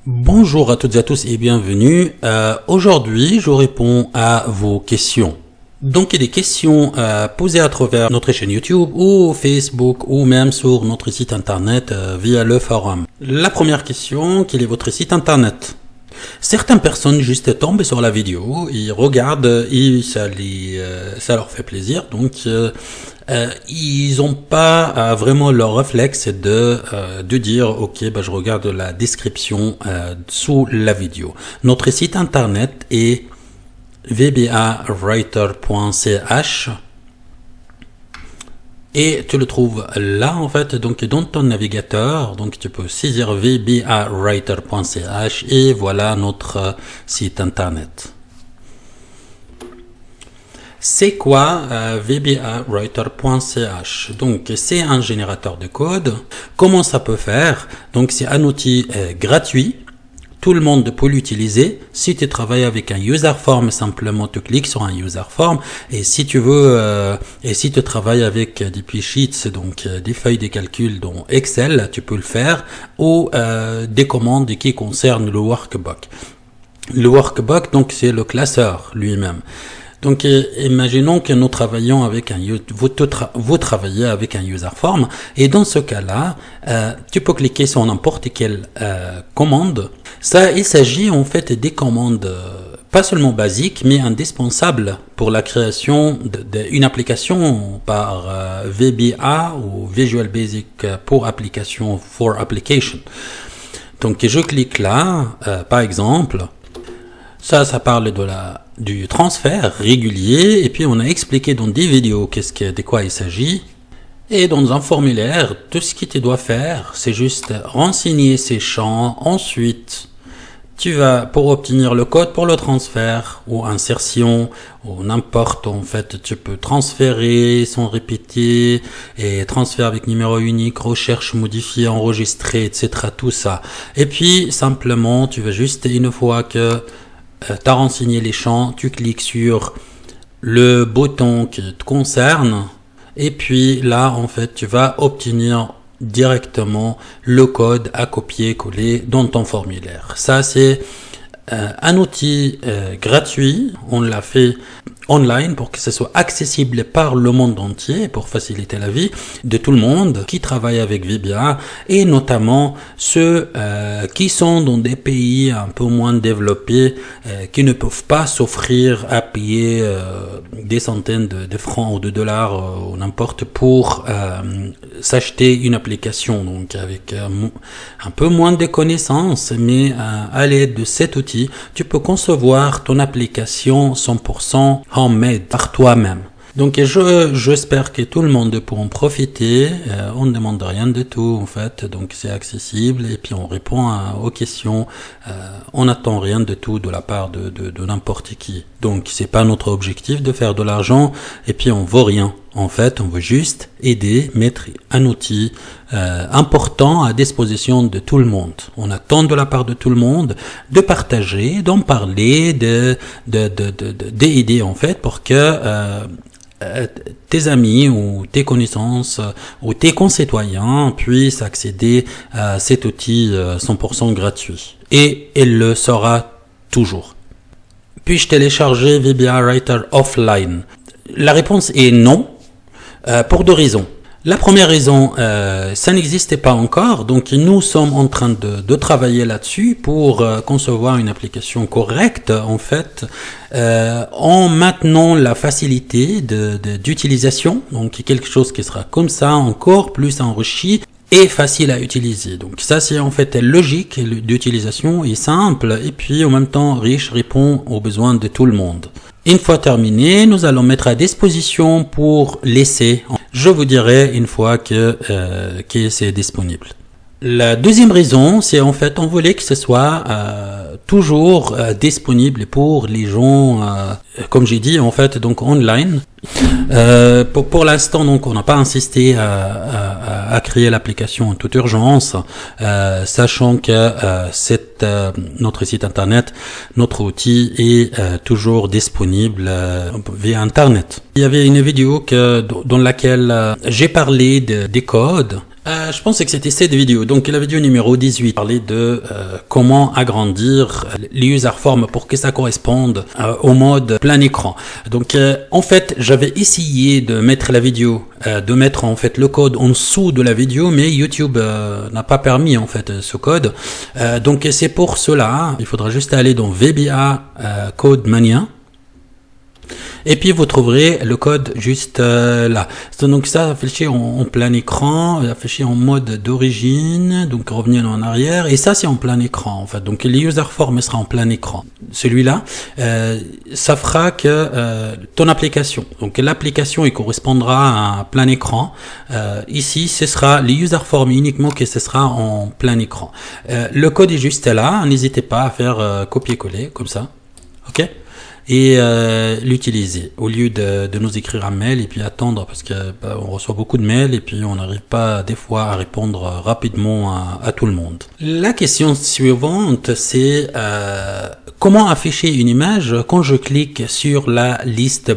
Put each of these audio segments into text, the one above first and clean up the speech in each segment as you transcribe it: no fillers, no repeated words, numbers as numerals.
Bonjour à toutes et à tous et bienvenue. Aujourd'hui, je réponds à vos questions. Donc, il y a des questions posées à travers notre chaîne YouTube ou Facebook ou même sur notre site internet via le forum. La première question, quel est votre site internet? Certaines personnes juste tombent sur la vidéo, ils regardent et ça leur fait plaisir. Donc, ils n'ont pas vraiment leur réflexe de dire ok, je regarde la description sous la vidéo. Notre site internet est vbawriter.ch et tu le trouves là en fait, donc dans ton navigateur. Donc tu peux saisir vbawriter.ch et voilà notre site internet. C'est quoi vbawriter.ch? Donc c'est un générateur de code. Comment ça peut faire? Donc c'est un outil gratuit. Tout le monde peut l'utiliser. Si tu travailles avec un user form, simplement tu cliques sur un user form. Et si tu veux, et si tu travailles avec des sheets, donc des feuilles de calcul dans Excel, tu peux le faire, ou des commandes qui concernent le workbook. Le workbook, donc c'est le classeur lui-même. Donc, imaginons que nous travaillons avec vous travaillez avec un user form, et dans ce cas-là, tu peux cliquer sur n'importe quelle commande. Ça, il s'agit en fait des commandes pas seulement basiques, mais indispensables pour la création d'une application par VBA ou Visual Basic pour application for application. Donc, je clique là, par exemple. Ça parle du transfert régulier, et puis on a expliqué dans des vidéos de quoi il s'agit. Et dans un formulaire, tout ce que tu dois faire, c'est juste renseigner ces champs. Ensuite, tu vas, pour obtenir le code pour le transfert ou insertion ou n'importe, en fait, tu peux transférer sans répéter et transfert avec numéro unique, recherche, modifier, enregistrer, etc. Tout ça. Et puis, simplement, tu vas juste, une fois que tu as renseigné les champs, tu cliques sur le bouton qui te concerne et puis là en fait tu vas obtenir directement le code à copier-coller dans ton formulaire. Ça c'est un outil gratuit, on l'a fait online pour que ce soit accessible par le monde entier, pour faciliter la vie de tout le monde qui travaille avec VBA, et notamment ceux qui sont dans des pays un peu moins développés, qui ne peuvent pas s'offrir à payer des centaines de francs ou de dollars ou n'importe pour s'acheter une application. Donc avec un peu moins de connaissances, mais à l'aide de cet outil, tu peux concevoir ton application 100% homemade par toi-même. Donc j'espère que tout le monde pourra en profiter. On ne demande rien de tout en fait, donc c'est accessible et puis on répond aux questions. On n'attend rien de tout de la part de n'importe qui. Donc c'est pas notre objectif de faire de l'argent et puis on veut rien. En fait, on veut juste aider, mettre un outil important à disposition de tout le monde. On attend de la part de tout le monde de partager, d'en parler, d'aider en fait pour que tes amis ou tes connaissances ou tes concitoyens puissent accéder à cet outil 100% gratuit. Et il le sera toujours. Puis-je télécharger VBA Writer offline? La réponse est non, pour deux raisons. La première raison, ça n'existait pas encore, donc nous sommes en train de travailler là-dessus pour concevoir une application correcte, en fait, en maintenant la facilité d'utilisation, donc quelque chose qui sera comme ça, encore plus enrichi et facile à utiliser. Donc ça c'est en fait logique d'utilisation et simple, et puis en même temps riche, répond aux besoins de tout le monde. Une fois terminé, nous allons mettre à disposition pour l'essai. Je vous dirai une fois que c'est disponible. La deuxième raison, c'est en fait on voulait que ce soit toujours disponible pour les gens, comme j'ai dit en fait, donc online. Pour l'instant, donc on n'a pas insisté à créer l'application en toute urgence, sachant que notre site internet, notre outil est toujours disponible via internet. Il y avait une vidéo dans laquelle j'ai parlé des codes Je pense que c'était cette vidéo. Donc la vidéo numéro 18 parlait de comment agrandir les user forms pour que ça corresponde au mode plein écran. Donc en fait, j'avais essayé de mettre la vidéo, de mettre en fait le code en dessous de la vidéo, mais YouTube n'a pas permis en fait ce code. Donc c'est pour cela, il faudra juste aller dans VBA Code Mania. Et puis vous trouverez le code juste là. Donc ça affiché en plein écran, affiché en mode d'origine, donc revenir en arrière. Et ça c'est en plein écran en fait. Donc les user form sera en plein écran. Celui-là, ça fera que ton application. Donc l'application il correspondra à plein écran. Ici ce sera les user form uniquement que ce sera en plein écran. Le code est juste là. N'hésitez pas à faire copier-coller comme ça. Ok? Et l'utiliser au lieu de nous écrire un mail et puis attendre parce que on reçoit beaucoup de mails et puis on n'arrive pas des fois à répondre rapidement à tout le monde. La question suivante c'est comment afficher une image quand je clique sur la liste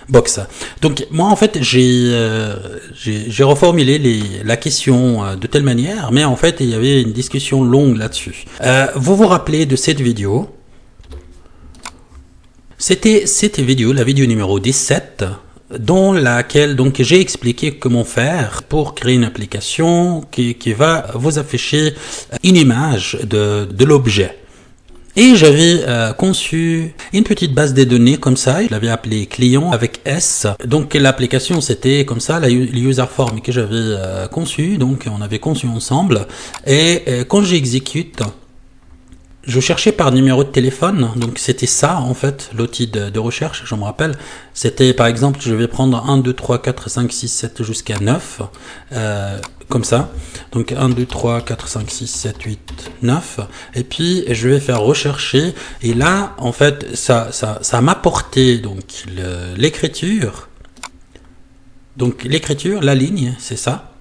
box. Donc moi en fait j'ai reformulé la question de telle manière, mais en fait il y avait une discussion longue là-dessus. Vous vous rappelez de cette vidéo? C'était cette vidéo, la vidéo numéro 17, dans laquelle donc j'ai expliqué comment faire pour créer une application qui va vous afficher une image de l'objet. Et j'avais conçu une petite base de données comme ça, je l'avais appelée client avec S. Donc l'application c'était comme ça, la user form que j'avais conçue, donc on avait conçu ensemble. Et quand j'exécute, je cherchais par numéro de téléphone, donc c'était ça en fait, l'outil de recherche, je me rappelle. C'était par exemple, je vais prendre 1, 2, 3, 4, 5, 6, 7 jusqu'à 9, comme ça. Donc 1, 2, 3, 4, 5, 6, 7, 8, 9. Et puis je vais faire rechercher. Et là, en fait, ça m'apportait donc l'écriture. Donc l'écriture, la ligne, c'est ça.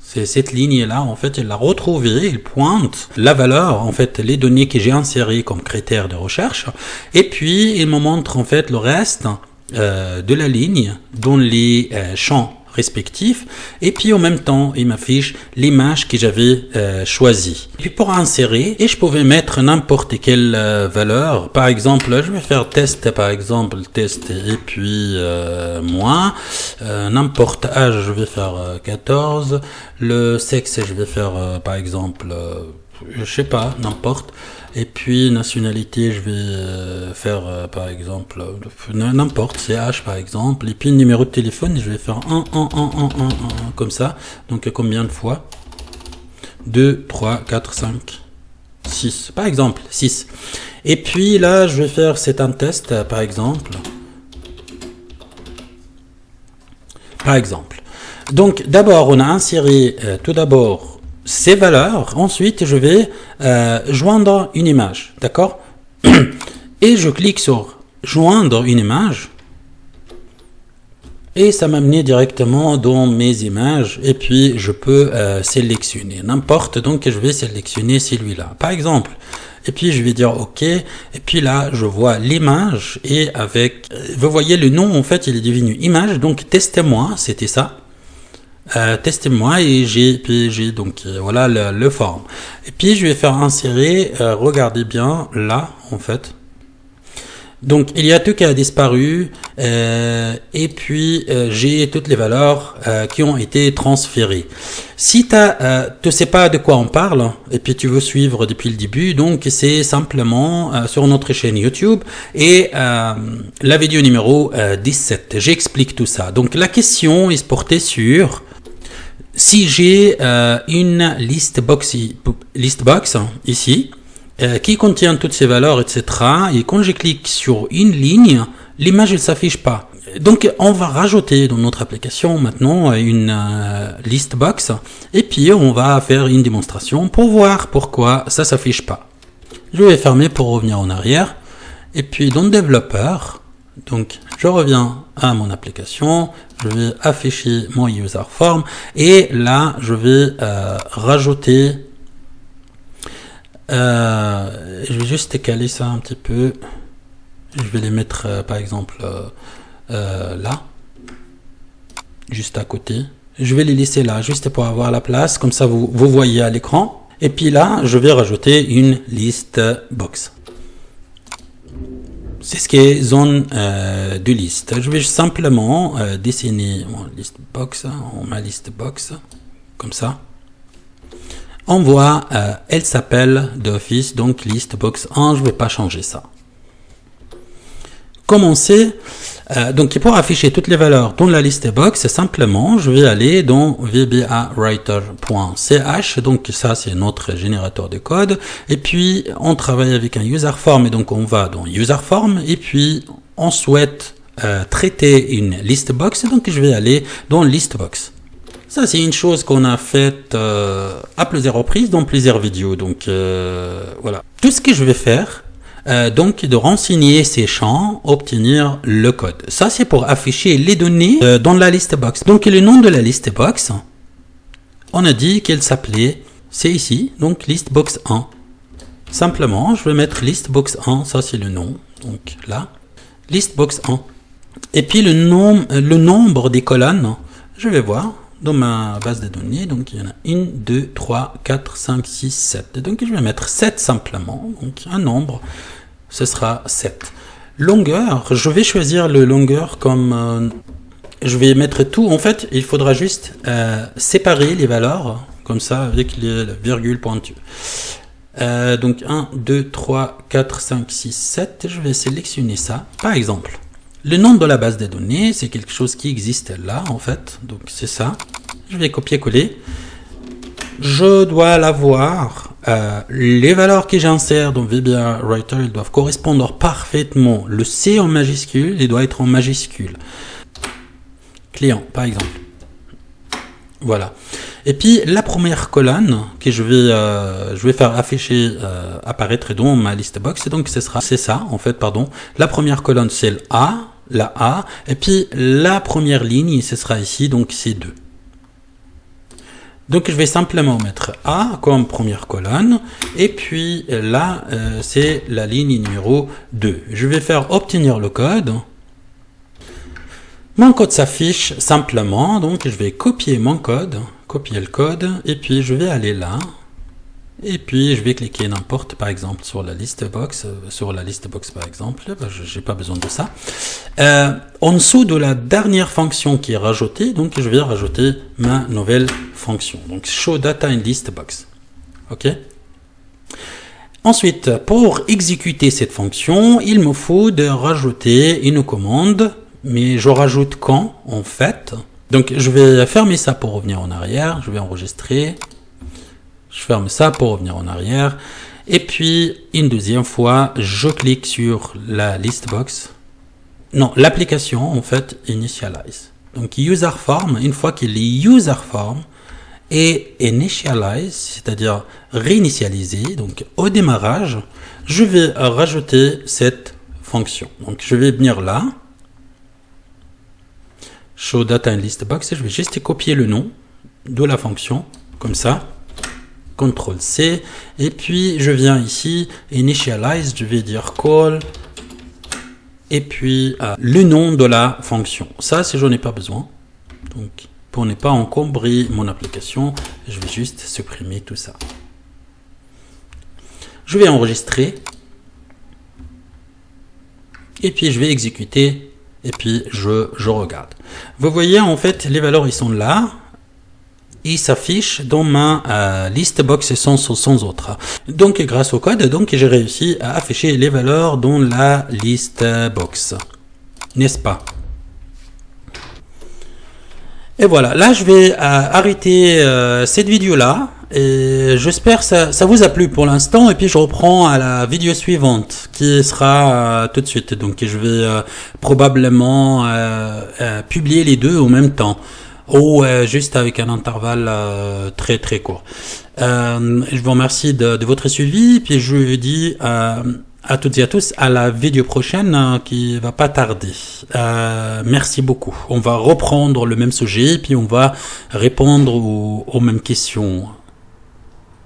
C'est cette ligne-là, en fait, elle l'a retrouvée, elle pointe la valeur, en fait, les données que j'ai insérées comme critères de recherche, et puis il me montre, en fait, le reste de la ligne dans les champs respectifs, et puis en même temps, il m'affiche l'image que j'avais choisie. Et puis pour insérer, et je pouvais mettre n'importe quelle valeur, par exemple, je vais faire test, par exemple, test, et puis moins, n'importe âge, je vais faire 14, le sexe, je vais faire, par exemple, je sais pas, n'importe. Et puis nationalité, je vais faire par exemple n'importe, CH par exemple. Et puis numéro de téléphone, je vais faire 1 comme ça. Donc combien de fois? 2, 3, 4, 5, 6. Par exemple, 6. Et puis là, je vais faire c'est un test par exemple. Par exemple. Donc d'abord, on a inséré tout d'abord ces valeurs, ensuite je vais joindre une image, d'accord? Et je clique sur joindre une image et ça m'a amené directement dans mes images et puis je peux sélectionner n'importe, donc je vais sélectionner celui-là par exemple et puis je vais dire ok et puis là je vois l'image et avec vous voyez le nom en fait il est devenu image, donc testez-moi, c'était ça. Testez-moi et j'ai donc voilà le forme et puis je vais faire insérer regardez bien là en fait donc il y a tout qui a disparu et puis j'ai toutes les valeurs qui ont été transférées. Si tu sais pas de quoi on parle et puis tu veux suivre depuis le début, donc c'est simplement sur notre chaîne YouTube et la vidéo numéro 17 j'explique tout ça. Donc la question est se porter sur si j'ai une list box ici qui contient toutes ces valeurs, etc. Et quand je clique sur une ligne, l'image ne s'affiche pas. Donc on va rajouter dans notre application maintenant une list box et puis on va faire une démonstration pour voir pourquoi ça s'affiche pas. Je vais fermer pour revenir en arrière et puis dans le développeur, donc je reviens à mon application, je vais afficher mon user form et là je vais rajouter je vais juste décaler ça un petit peu, je vais les mettre par exemple là juste à côté Je vais les laisser là, juste pour avoir la place, comme ça vous voyez à l'écran. Et puis là, je vais rajouter une liste box. C'est ce qui est zone de liste. Je vais simplement dessiner mon liste box, ma liste box, comme ça. On voit, elle s'appelle d'office, donc liste box 1, je ne vais pas changer ça. Commencer, donc pour afficher toutes les valeurs dans la liste box, simplement, je vais aller dans vbawriter.ch, donc ça c'est notre générateur de code, et puis on travaille avec un user form, et donc on va dans user form, et puis on souhaite traiter une list box, donc je vais aller dans list box. Ça, c'est une chose qu'on a faite à plusieurs reprises dans plusieurs vidéos. Donc, voilà. Tout ce que je vais faire, donc, de renseigner ces champs, obtenir le code. Ça, c'est pour afficher les données dans la liste box. Donc, le nom de la liste box, on a dit qu'elle s'appelait, c'est ici, donc liste box 1. Simplement, je vais mettre liste box 1, ça c'est le nom. Donc, là, liste box 1. Et puis, le nombre des colonnes, je vais voir. Dans ma base de données, donc il y en a 1, 2, 3, 4, 5, 6, 7. Donc je vais mettre 7 simplement. Donc un nombre, ce sera 7. Longueur, je vais choisir le longueur comme... je vais mettre tout. En fait, il faudra juste séparer les valeurs, comme ça, avec les virgules pointues. Donc 1, 2, 3, 4, 5, 6, 7. Je vais sélectionner ça. Par exemple, le nom de la base de données, c'est quelque chose qui existe là, en fait. Donc, c'est ça. Je vais copier-coller. Je dois l'avoir. Les valeurs que j'insère dans VBAWriter, elles doivent correspondre parfaitement. Le C en majuscule, il doit être en majuscule. Client, par exemple. Voilà. Et puis, la première colonne que je vais faire afficher, apparaître dans ma liste box, donc c'est ça, en fait, pardon. La première colonne, c'est le A, la A, et puis la première ligne, ce sera ici, donc c'est 2. Donc, je vais simplement mettre A comme première colonne, et puis là, c'est la ligne numéro 2. Je vais faire obtenir le code. Mon code s'affiche simplement, donc je vais copier mon code, copier le code, et puis je vais aller là, et puis je vais cliquer n'importe, par exemple, sur la liste box par exemple, j'ai pas besoin de ça. En dessous de la dernière fonction qui est rajoutée, donc je vais rajouter ma nouvelle fonction, donc show data in list box. Ok. Ensuite, pour exécuter cette fonction, il me faut de rajouter une commande. Mais je rajoute quand, en fait. Donc, je vais fermer ça pour revenir en arrière. Je vais enregistrer. Je ferme ça pour revenir en arrière. Et puis, une deuxième fois, je clique sur la list box. Non, l'application, en fait, initialize. Donc, user form, une fois qu'il est user form et initialize, c'est-à-dire réinitialiser, donc au démarrage, je vais rajouter cette fonction. Donc, je vais venir là. Show data in list box, et je vais juste copier le nom de la fonction, comme ça, CTRL C, et puis je viens ici, initialize, je vais dire call, et puis le nom de la fonction. Ça, si je n'en ai pas besoin, donc pour ne pas encombrer mon application, je vais juste supprimer tout ça. Je vais enregistrer, et puis je vais exécuter. Et puis, je regarde. Vous voyez, en fait, les valeurs, ils sont là. Ils s'affichent dans ma liste box sans autre. Donc, grâce au code, donc j'ai réussi à afficher les valeurs dans la liste box. N'est-ce pas? Et voilà. Là, je vais arrêter cette vidéo-là. Et j'espère que ça vous a plu pour l'instant, et puis je reprends à la vidéo suivante qui sera tout de suite. Donc je vais probablement publier les deux en même temps, ou juste avec un intervalle très très court. Je vous remercie de votre suivi, puis je vous dis à toutes et à tous à la vidéo prochaine qui va pas tarder. Merci beaucoup. On va reprendre le même sujet, puis on va répondre aux mêmes questions.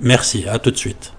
Merci, à tout de suite.